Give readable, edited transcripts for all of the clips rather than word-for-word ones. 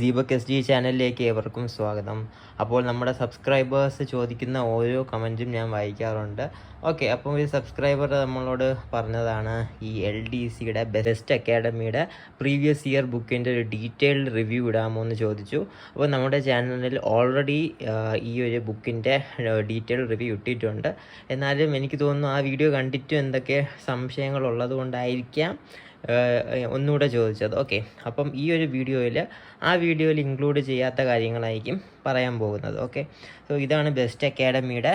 Deepak S G ചാനലിലേക്ക് ഏവർക്കും സ്വാഗതം. അപ്പോൾ നമ്മുടെ സബ്സ്ക്രൈബേഴ്സ് ചോദിക്കുന്ന ഓരോ കമൻറ്റും ഞാൻ വായിക്കാറുണ്ട്. ഓക്കെ, അപ്പോൾ ഒരു സബ്സ്ക്രൈബർ നമ്മളോട് പറഞ്ഞതാണ് ഈ LDCയുടെ ബെസ്റ്റ് അക്കാഡമിയുടെ പ്രീവിയസ് ഇയർ ബുക്കിൻ്റെ ഒരു ഡീറ്റെയിൽഡ് റിവ്യൂ ഇടാമോ എന്ന് ചോദിച്ചു. അപ്പോൾ നമ്മുടെ ചാനലിൽ ഓൾറെഡി ഈ ഒരു ബുക്കിൻ്റെ ഡീറ്റെയിൽഡ് റിവ്യൂ ഇട്ടിട്ടുണ്ട്. എന്നാലും എനിക്ക് തോന്നുന്നു ആ വീഡിയോ കണ്ടിട്ടും എന്തൊക്കെ സംശയങ്ങളുള്ളത് കൊണ്ടായിരിക്കാം ഒന്നുകൂടെ ചോദിച്ചത്. ഓക്കെ, അപ്പം ഈ ഒരു വീഡിയോയിൽ ഇൻക്ലൂഡ് ചെയ്യാത്ത കാര്യങ്ങളായിരിക്കും പറയാൻ പോകുന്നത്. ഓക്കെ, സോ ഇതാണ് ബെസ്റ്റ് അക്കാഡമിയുടെ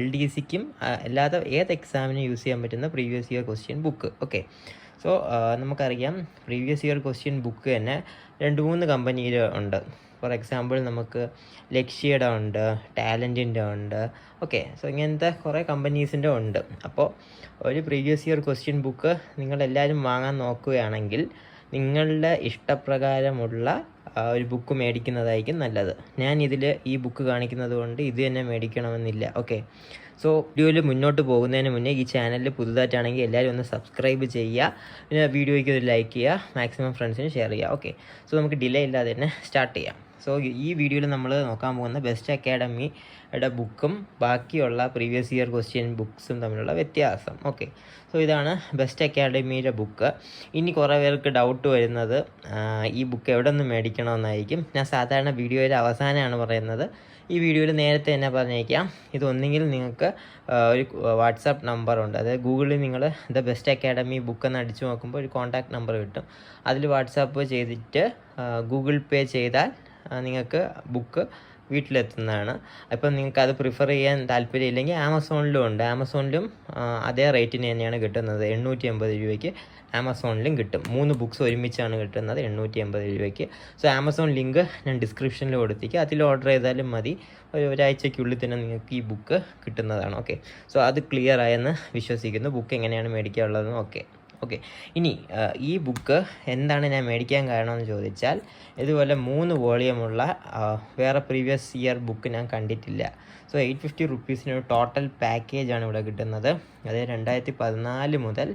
LDCക്കും അല്ലാതെ ഏത് എക്സാമിനും യൂസ് ചെയ്യാൻ പറ്റുന്ന previous year question book. Okay, so നമുക്കറിയാം പ്രീവിയസ് ഇയർ ക്വസ്റ്റ്യൻ ബുക്ക് തന്നെ 2-3 കമ്പനിയിൽ ഉണ്ട്. ഫോർ എക്സാമ്പിൾ നമുക്ക് ലക്ഷ്യയുടെ ഉണ്ട്, ടാലൻറ്റിൻ്റെ ഉണ്ട്. ഓക്കെ, സോ ഇങ്ങനത്തെ കുറേ കമ്പനീസിൻ്റെ ഉണ്ട്. അപ്പോൾ ഒരു പ്രീവിയസ് ഇയർ ക്വസ്റ്റ്യൻ ബുക്ക് നിങ്ങളെല്ലാവരും വാങ്ങാൻ നോക്കുകയാണെങ്കിൽ നിങ്ങളുടെ ഇഷ്ടപ്രകാരമുള്ള ഒരു ബുക്ക് മേടിക്കുന്നതായിരിക്കും നല്ലത്. ഞാൻ ഈ ബുക്ക് കാണിക്കുന്നത് കൊണ്ട് ഇത് തന്നെ മേടിക്കണമെന്നില്ല. ഓക്കെ, സോ വീഡിയോയിൽ മുന്നോട്ട് പോകുന്നതിന് മുന്നേ ഈ ചാനലിൽ പുതുതായിട്ടാണെങ്കിൽ എല്ലാവരും ഒന്ന് സബ്സ്ക്രൈബ് ചെയ്യുക, പിന്നെ വീഡിയോയ്ക്ക് ഒരു ലൈക്ക് ചെയ്യുക, മാക്സിമം ഫ്രണ്ട്സിന് ഷെയർ ചെയ്യുക. ഓക്കെ, സോ നമുക്ക് ഡിലേ ഇല്ലാതെ തന്നെ സ്റ്റാർട്ട് ചെയ്യാം. സോ ഈ വീഡിയോയിൽ നമ്മൾ നോക്കാൻ പോകുന്ന ബെസ്റ്റ് അക്കാഡമിയുടെ ബുക്കും ബാക്കിയുള്ള പ്രീവിയസ് ഇയർ ക്വസ്റ്റ്യൻ ബുക്സും തമ്മിലുള്ള വ്യത്യാസം. ഓക്കെ, സോ ഇതാണ് ബെസ്റ്റ് അക്കാഡമിയുടെ ബുക്ക്. ഇനി കുറേ പേർക്ക് ഡൗട്ട് വരുന്നത് ഈ ബുക്ക് എവിടെ നിന്ന് മേടിക്കണമെന്നായിരിക്കും. ഞാൻ സാധാരണ വീഡിയോയുടെ അവസാനമാണ് പറയുന്നത്. ഈ വീഡിയോയിൽ നേരത്തെ തന്നെ പറഞ്ഞേക്കാം. ഇതൊന്നെങ്കിൽ നിങ്ങൾക്ക് ഒരു വാട്സാപ്പ് നമ്പറുണ്ട്, അതായത് ഗൂഗിളിൽ നിങ്ങൾ ദ ബെസ്റ്റ് അക്കാഡമി ബുക്ക് എന്ന് അടിച്ചു നോക്കുമ്പോൾ ഒരു കോൺടാക്ട് നമ്പർ കിട്ടും. അതിൽ വാട്സാപ്പ് ചെയ്തിട്ട് ഗൂഗിൾ പേ ചെയ്താൽ നിങ്ങൾക്ക് ബുക്ക് വീട്ടിലെത്തുന്നതാണ്. അപ്പം നിങ്ങൾക്ക് അത് പ്രിഫർ ചെയ്യാൻ താല്പര്യമില്ലെങ്കിൽ ആമസോണിലും ഉണ്ട്. ആമസോണിലും അതേ റേറ്റിന് തന്നെയാണ് കിട്ടുന്നത്. 880 രൂപയ്ക്ക് ആമസോണിലും കിട്ടും. 3 ബുക്സ് ഒരുമിച്ചാണ് കിട്ടുന്നത് 880 രൂപയ്ക്ക്. സോ ആമസോൺ ലിങ്ക് ഞാൻ ഡിസ്ക്രിപ്ഷനിൽ കൊടുത്തേക്ക്, അതിൽ ഓർഡർ ചെയ്താലും മതി. ഒരാഴ്ചയ്ക്കുള്ളിൽ തന്നെ നിങ്ങൾക്ക് ഈ ബുക്ക് കിട്ടുന്നതാണ്. ഓക്കെ, സോ അത് ക്ലിയർ ആയെന്ന് വിശ്വസിക്കുന്നു. ബുക്ക് എങ്ങനെയാണ് മേടിക്കാനുള്ളതെന്ന്. ഓക്കെ, ഇനി ഈ ബുക്ക് എന്താണ് ഞാൻ മേടിക്കാൻ കാരണമെന്ന് ചോദിച്ചാൽ, ഇതുപോലെ 3 വോളിയമുള്ള വേറെ പ്രീവിയസ് ഇയർ ബുക്ക് ഞാൻ കണ്ടിട്ടില്ല. സോ 850 റുപ്പീസിന് ഒരു ടോട്ടൽ പാക്കേജാണ് ഇവിടെ കിട്ടുന്നത്. അത് 2014 മുതൽ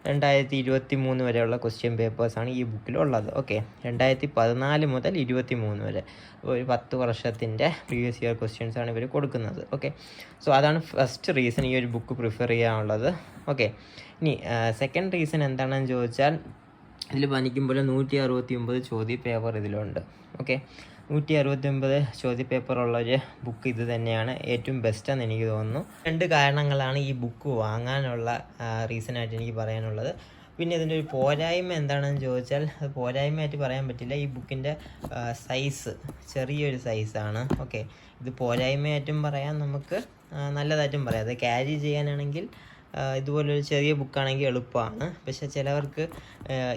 2023 വരെയുള്ള ക്വസ്റ്റ്യൻ പേപ്പേഴ്സാണ് ഈ ബുക്കിലുള്ളത്. ഓക്കെ, 2014 മുതൽ 2023 വരെ ഒരു 10 വർഷത്തിൻ്റെ പ്രീവിയസ് ഇയർ ക്വസ്റ്റ്യൻസാണ് ഇവർ കൊടുക്കുന്നത്. ഓക്കെ, സോ അതാണ് ഫസ്റ്റ് റീസൺ ഈ ഒരു ബുക്ക് പ്രിഫർ ചെയ്യാനുള്ളത്. ഓക്കെ, ഇനി സെക്കൻഡ് റീസൺ എന്താണെന്ന് ചോദിച്ചാൽ, ഇതിൽ പഠിക്കുമ്പോൾ 169 ചോദ്യ പേപ്പർ ഇതിലുണ്ട്. ഓക്കെ, 169 ചോദ്യ പേപ്പറുള്ളൊരു ബുക്ക് ഇത് തന്നെയാണ് ഏറ്റവും ബെസ്റ്റെന്ന് എനിക്ക് തോന്നുന്നു. 2 കാരണങ്ങളാണ് ഈ ബുക്ക് വാങ്ങാനുള്ള റീസണായിട്ട് എനിക്ക് പറയാനുള്ളത്. പിന്നെ ഇതിൻ്റെ ഒരു പോരായ്മ എന്താണെന്ന് ചോദിച്ചാൽ, അത് പോരായ്മയായിട്ട് പറയാൻ പറ്റില്ല. ഈ ബുക്കിൻ്റെ സൈസ് ചെറിയൊരു സൈസാണ്. ഓക്കെ, ഇത് പോരായ്മയായിട്ടും പറയാം, നമുക്ക് നല്ലതായിട്ടും പറയാം. അത് ക്യാരി ചെയ്യാനാണെങ്കിൽ ഇതുപോലൊരു ചെറിയ ബുക്കാണെങ്കിൽ എളുപ്പമാണ്. പക്ഷെ ചിലവർക്ക്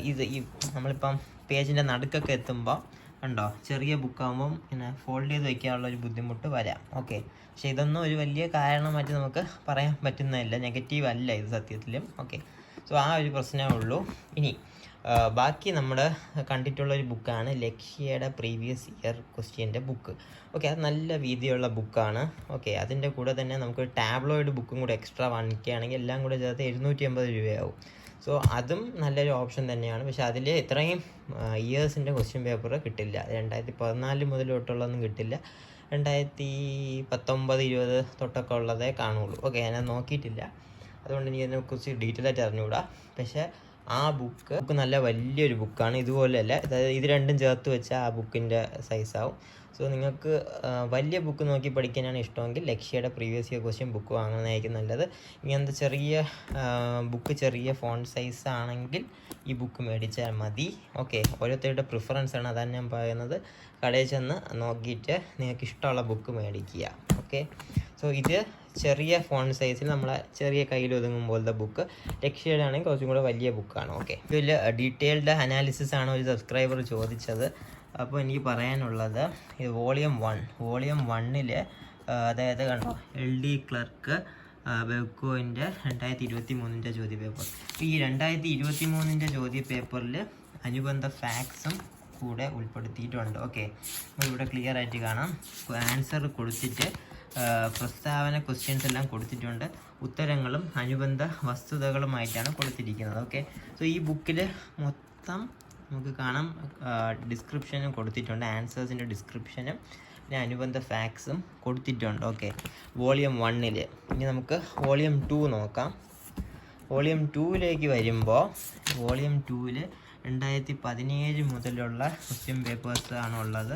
ഈ നമ്മളിപ്പം പേജിൻ്റെ നടുക്കൊക്കെ എത്തുമ്പോൾ ഉണ്ടോ, ചെറിയ ബുക്കാകുമ്പം ഇങ്ങനെ ഫോൾഡ് ചെയ്ത് വയ്ക്കാനുള്ളൊരു ബുദ്ധിമുട്ട് വരാം. ഓക്കെ, പക്ഷെ ഇതൊന്നും ഒരു വലിയ കാരണമായിട്ട് നമുക്ക് പറയാൻ പറ്റുന്നതല്ല, നെഗറ്റീവ് അല്ല ഇത് സത്യത്തിലും. ഓക്കെ, സോ ആ ഒരു പ്രശ്നമേ ഉള്ളൂ. ഇനി ബാക്കി നമ്മൾ കണ്ടിട്ടുള്ളൊരു ബുക്കാണ് ലക്ഷ്യയുടെ പ്രീവിയസ് ഇയർ ക്വസ്റ്റ്യൻ്റെ ബുക്ക്. ഓക്കെ, അത് നല്ല വീതിയുള്ള ബുക്കാണ്. ഓക്കെ, അതിൻ്റെ കൂടെ തന്നെ നമുക്ക് ടാബ്ലോയിഡ് ബുക്കും കൂടെ എക്സ്ട്രാ വാങ്ങിക്കുകയാണെങ്കിൽ എല്ലാം കൂടെ ചേർത്ത് 780 രൂപയാവും. സോ അതും നല്ലൊരു ഓപ്ഷൻ തന്നെയാണ്. പക്ഷേ അതിൽ ഇത്രയും ഇയേഴ്സിൻ്റെ ക്വസ്റ്റ്യൻ പേപ്പർ കിട്ടില്ല. 2014 മുതൽ തൊട്ടുള്ളതൊന്നും കിട്ടില്ല. 2019-20 തൊട്ടൊക്കെ ഉള്ളതേ കാണുള്ളൂ. ഓക്കെ, ഞാൻ നോക്കിയിട്ടില്ല, അതുകൊണ്ട് എനിക്ക് അതിനെക്കുറിച്ച് ഡീറ്റെയിൽ ആയിട്ട് അറിഞ്ഞുകൂടാ. പക്ഷേ ആ ബുക്ക് നല്ല വലിയൊരു ബുക്കാണ്. ഇതുപോലെയല്ല, അതായത് ഇത് രണ്ടും ചേർത്ത് വെച്ചാൽ ആ ബുക്കിൻ്റെ സൈസാവും. സോ നിങ്ങൾക്ക് വലിയ ബുക്ക് നോക്കി പഠിക്കാനാണ് ഇഷ്ടമെങ്കിൽ ലക്ഷ്യയുടെ പ്രീവിയസ് ഇയർ ക്വസ്റ്റ്യൻ ബുക്ക് വാങ്ങുന്നതായിരിക്കും നല്ലത്. ഇങ്ങനത്തെ ചെറിയ ബുക്ക്, ചെറിയ ഫോണ്ട് സൈസ് ആണെങ്കിൽ ഈ ബുക്ക് മേടിച്ചാൽ മതി. ഓക്കെ, ഓരോരുത്തരുടെ പ്രിഫറൻസ് ആണ്, അതാണ് ഞാൻ പറയുന്നത്. കടയിൽ ചെന്ന് നോക്കിയിട്ട് നിങ്ങൾക്ക് ഇഷ്ടമുള്ള ബുക്ക് മേടിക്കുക. ഓക്കെ, സോ ഇത് ചെറിയ ഫോണ്ട് സൈസിൽ നമ്മളെ ചെറിയ കയ്യിൽ ഒതുങ്ങും പോലത്തെ ബുക്ക്. ലക്ഷ്യയുടെ ആണെങ്കിൽ കുറച്ചും കൂടെ വലിയ ബുക്കാണ്. ഓക്കെ, ഇതിൽ ഡീറ്റെയിൽഡ് അനാലിസിസ് ആണ് ഒരു സബ്സ്ക്രൈബർ ചോദിച്ചത്. അപ്പോൾ എനിക്ക് പറയാനുള്ളത്, ഇത് വോളിയം 1 അതായത് കണ്ടോ, LD ക്ലർക്ക് ബെവ്കോൻ്റെ 2023 ചോദ്യ പേപ്പർ. ഈ 2023 ചോദ്യ പേപ്പറിൽ അനുബന്ധ ഫാക്ട്സും കൂടെ ഉൾപ്പെടുത്തിയിട്ടുണ്ട്. ഓക്കെ, ഇവിടെ ക്ലിയർ ആയിട്ട് കാണാം. ആൻസർ കൊടുത്തിട്ട് പ്രസ്താവന ക്വസ്റ്റ്യൻസ് എല്ലാം കൊടുത്തിട്ടുണ്ട്. ഉത്തരങ്ങളും അനുബന്ധ വസ്തുതകളുമായിട്ടാണ് കൊടുത്തിരിക്കുന്നത്. ഓക്കെ, സോ ഈ ബുക്കിൽ മൊത്തം നമുക്ക് കാണാം ഡിസ്ക്രിപ്ഷനും കൊടുത്തിട്ടുണ്ട്, ആൻസേഴ്സിൻ്റെ ഡിസ്ക്രിപ്ഷനും പിന്നെ അനുബന്ധ ഫാക്ട്സും കൊടുത്തിട്ടുണ്ട്. Okay, volume 1. ഇനി നമുക്ക് വോളിയം 2 നോക്കാം. വോളിയം 2ലേക്ക് വരുമ്പോൾ വോളിയം 2 2017 മുതലുള്ള ക്വസ്റ്റ്യൻ പേപ്പേഴ്സ് ആണ് ഉള്ളത്.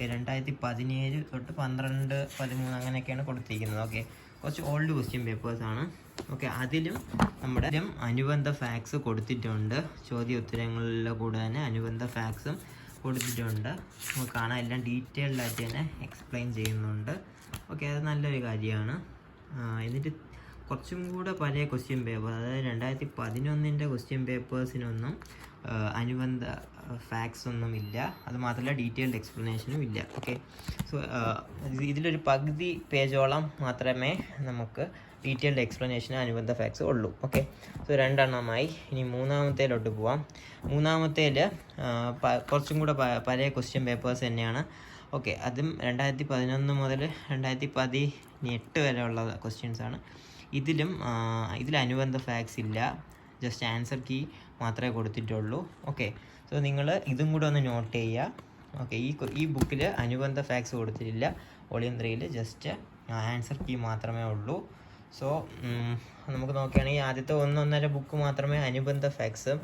2017 തൊട്ട് 12, 13 അങ്ങനെയൊക്കെയാണ് കൊടുത്തിരിക്കുന്നത്. ഓക്കെ, കുറച്ച് ഓൾഡ് ക്വസ്റ്റ്യൻ പേപ്പേഴ്സാണ്. ഓക്കെ, അതിലും നമ്മുടെ അനുബന്ധ ഫാക്ട്സ് കൊടുത്തിട്ടുണ്ട്. ചോദ്യോത്തരങ്ങളിലെ കൂടെ തന്നെ അനുബന്ധ ഫാക്ട്സും കൊടുത്തിട്ടുണ്ട്. നമുക്ക് കാണാൻ എല്ലാം ഡീറ്റെയിൽഡായിട്ട് തന്നെ എക്സ്പ്ലെയിൻ ചെയ്യുന്നുണ്ട്. ഓക്കെ, അത് നല്ലൊരു കാര്യമാണ്. എന്നിട്ട് കുറച്ചും കൂടെ പഴയ ക്വസ്റ്റ്യൻ പേപ്പർ, അതായത് 2011 ക്വസ്റ്റ്യൻ പേപ്പേഴ്സിനൊന്നും അനുബന്ധ ഫാക്ട്സ് ഒന്നും ഇല്ല. അത് മാത്രമല്ല ഡീറ്റെയിൽഡ് എക്സ്പ്ലനേഷനും ഇല്ല. ഓക്കെ, സോ ഇതിലൊരു പകുതി പേജോളം മാത്രമേ നമുക്ക് ഡീറ്റെയിൽഡ് എക്സ്പ്ലനേഷന് അനുബന്ധ ഫാക്ട്സ് ഉള്ളൂ. Okay, so 2 എണ്ണമായി. ഇനി മൂന്നാമത്തേലോട്ട് പോവാം. മൂന്നാമത്തേൽ കുറച്ചും കൂടെ പഴയ ക്വസ്റ്റ്യൻ പേപ്പേഴ്സ് തന്നെയാണ്. ഓക്കെ, അതും 2011 മുതൽ 2018 വരെ ഉള്ള ക്വസ്റ്റ്യൻസാണ്. ഇതിൽ അനുബന്ധ ഫാക്ട്സ് ഇല്ല, ജസ്റ്റ് ആൻസർ കീ മാത്രമേ കൊടുത്തിട്ടുള്ളൂ. ഓക്കെ, സോ നിങ്ങൾ ഇതും കൂടെ ഒന്ന് നോട്ട് ചെയ്യുക. ഓക്കെ, ഈ ബുക്കിൽ അനുബന്ധ ഫാക്ട്സ് കൊടുത്തിട്ടില്ല. വോളിയം 3 ജസ്റ്റ് ആൻസർ കീ മാത്രമേ ഉള്ളൂ. സോ നമുക്ക് നോക്കുകയാണെങ്കിൽ ആദ്യത്തെ 1-1.5 ബുക്ക് മാത്രമേ അനുബന്ധ ഫാക്ട്സും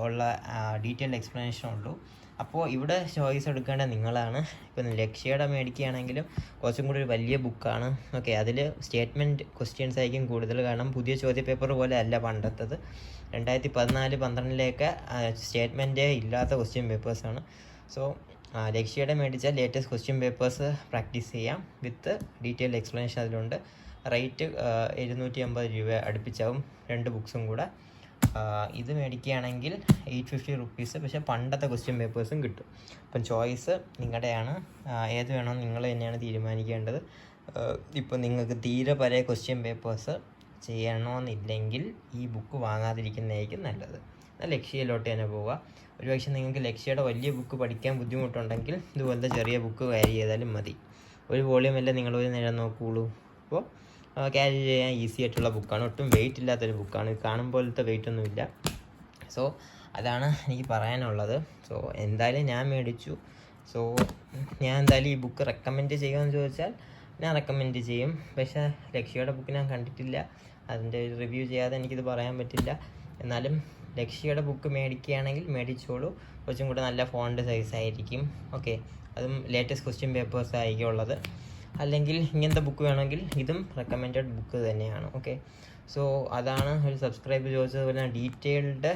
ഉള്ള ഡീറ്റെയിൽഡ് എക്സ്പ്ലനേഷനും ഉള്ളൂ. അപ്പോൾ ഇവിടെ ചോയ്സ് എടുക്കേണ്ട നിങ്ങളാണ്. ഇപ്പം ലക്ഷ്യയുടെ മേടിക്കുകയാണെങ്കിലും കുറച്ചും കൂടി ഒരു വലിയ ബുക്കാണ്. ഓക്കെ, അതിൽ സ്റ്റേറ്റ്മെൻറ്റ് ക്വസ്റ്റ്യൻസ് ആയിരിക്കും കൂടുതൽ. കാരണം പുതിയ ചോദ്യപേപ്പർ പോലെ അല്ല പണ്ടത്തത്. 2014-12 സ്റ്റേറ്റ്മെൻറ്റേ ഇല്ലാത്ത ക്വസ്റ്റ്യൻ പേപ്പേഴ്സാണ്. സോ ലക്ഷ്യയുടെ മേടിച്ചാൽ ലേറ്റസ്റ്റ് ക്വസ്റ്റ്യൻ പേപ്പേഴ്സ് പ്രാക്ടീസ് ചെയ്യാം വിത്ത് ഡീറ്റെയിൽഡ് എക്സ്പ്ലനേഷൻ അതിലുണ്ട്. റേറ്റ് 750 രൂപ അടുപ്പിച്ചാവും 2 ബുക്സും കൂടെ. ഇത് മേടിക്കുകയാണെങ്കിൽ 850 റുപ്പീസ്. പക്ഷേ പണ്ടത്തെ ക്വസ്റ്റ്യൻ പേപ്പേഴ്സും കിട്ടും. അപ്പം ചോയ്സ് നിങ്ങളുടെയാണ്. ഏത് വേണമെന്ന് നിങ്ങൾ തന്നെയാണ് തീരുമാനിക്കേണ്ടത്. ഇപ്പോൾ നിങ്ങൾക്ക് തീരെ പഴയ ക്വസ്റ്റ്യൻ പേപ്പേഴ്സ് ചെയ്യണമെന്നില്ലെങ്കിൽ ഈ ബുക്ക് വാങ്ങാതിരിക്കുന്നതായിരിക്കും നല്ലത്. ലക്ഷ്യയിലോട്ട് തന്നെ പോവുക. ഒരുപക്ഷെ നിങ്ങൾക്ക് ലക്ഷ്യയുടെ വലിയ ബുക്ക് പഠിക്കാൻ ബുദ്ധിമുട്ടുണ്ടെങ്കിൽ ഇതുപോലത്തെ ചെറിയ ബുക്ക് ക്യാരി ചെയ്താലും മതി. ഒരു വോളിയം അല്ലേ നിങ്ങളൊരു നേരം നോക്കുകയുള്ളൂ. അപ്പോൾ ക്യാരി ചെയ്യാൻ ഈസി ആയിട്ടുള്ള ബുക്കാണ്. ഒട്ടും വെയിറ്റ് ഇല്ലാത്തൊരു ബുക്കാണ്. കാണും പോലത്തെ വെയിറ്റ് ഒന്നുമില്ല. സോ അതാണ് എനിക്ക് പറയാനുള്ളത്. സോ എന്തായാലും ഞാൻ മേടിച്ചു. സോ ഞാൻ എന്തായാലും ഈ ബുക്ക് റെക്കമെൻഡ് ചെയ്യുമെന്ന് ചോദിച്ചാൽ ഞാൻ റെക്കമെൻഡ് ചെയ്യും. പക്ഷേ ലക്ഷ്യയുടെ ബുക്ക് ഞാൻ കണ്ടിട്ടില്ല. അതിൻ്റെ റിവ്യൂ ചെയ്യാതെ എനിക്കിത് പറയാൻ പറ്റില്ല. എന്നാലും ലക്ഷ്യയുടെ ബുക്ക് മേടിക്കുകയാണെങ്കിൽ മേടിച്ചോളൂ. കുറച്ചും കൂടെ നല്ല ഫോണ്ട് സൈസ് ആയിരിക്കും. ഓക്കെ, അതും ലേറ്റസ്റ്റ് ക്വസ്റ്റ്യൻ പേപ്പേഴ്സ് ആയിരിക്കും ഉള്ളത്. അല്ലെങ്കിൽ ഇങ്ങനത്തെ ബുക്ക് വേണമെങ്കിൽ ഇതും റെക്കമെൻഡഡ് ബുക്ക് തന്നെയാണ്. ഓക്കെ, സോ അതാണ് ഒരു സബ്സ്ക്രൈബ് ചോദിച്ചതുപോലെ ഡീറ്റെയിൽഡ്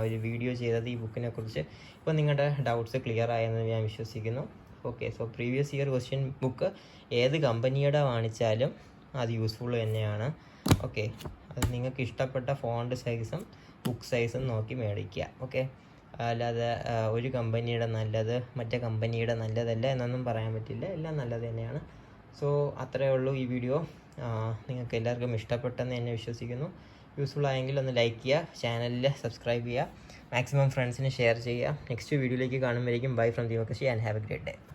ഒരു വീഡിയോ ചെയ്തത് ഈ ബുക്കിനെ കുറിച്ച്. ഇപ്പോൾ നിങ്ങളുടെ ഡൗട്ട്സ് ക്ലിയർ ആയെന്ന് ഞാൻ വിശ്വസിക്കുന്നു. Okay, so previous year question book ഏത് കമ്പനിയുടെ വാങ്ങിച്ചാലും അത് യൂസ്ഫുൾ തന്നെയാണ്. ഓക്കെ, അത് നിങ്ങൾക്ക് ഇഷ്ടപ്പെട്ട ഫോണ്ട് സൈസും ബുക്ക് സൈസും നോക്കി മേടിക്കുക. ഓക്കെ, അല്ലാതെ ഒരു കമ്പനിയുടെ നല്ലത് മറ്റേ കമ്പനിയുടെ നല്ലതല്ല എന്നൊന്നും പറയാൻ പറ്റില്ല. എല്ലാം നല്ലത് തന്നെയാണ്. സോ അത്രയേ ഉള്ളൂ ഈ വീഡിയോ. നിങ്ങൾക്ക് എല്ലാവർക്കും ഇഷ്ടപ്പെട്ടെന്ന് എന്നെ വിശ്വസിക്കുന്നു. യൂസ്ഫുൾ ആയെങ്കിൽ ഒന്ന് ലൈക്ക് ചെയ്യുക, ചാനലിൽ സബ്സ്ക്രൈബ് ചെയ്യുക, മാക്സിമം ഫ്രണ്ട്സിന് ഷെയർ ചെയ്യുക. നെക്സ്റ്റ് വീഡിയോയിലേക്ക് കാണുമ്പോഴേക്കും bye from Deepak and have a great day.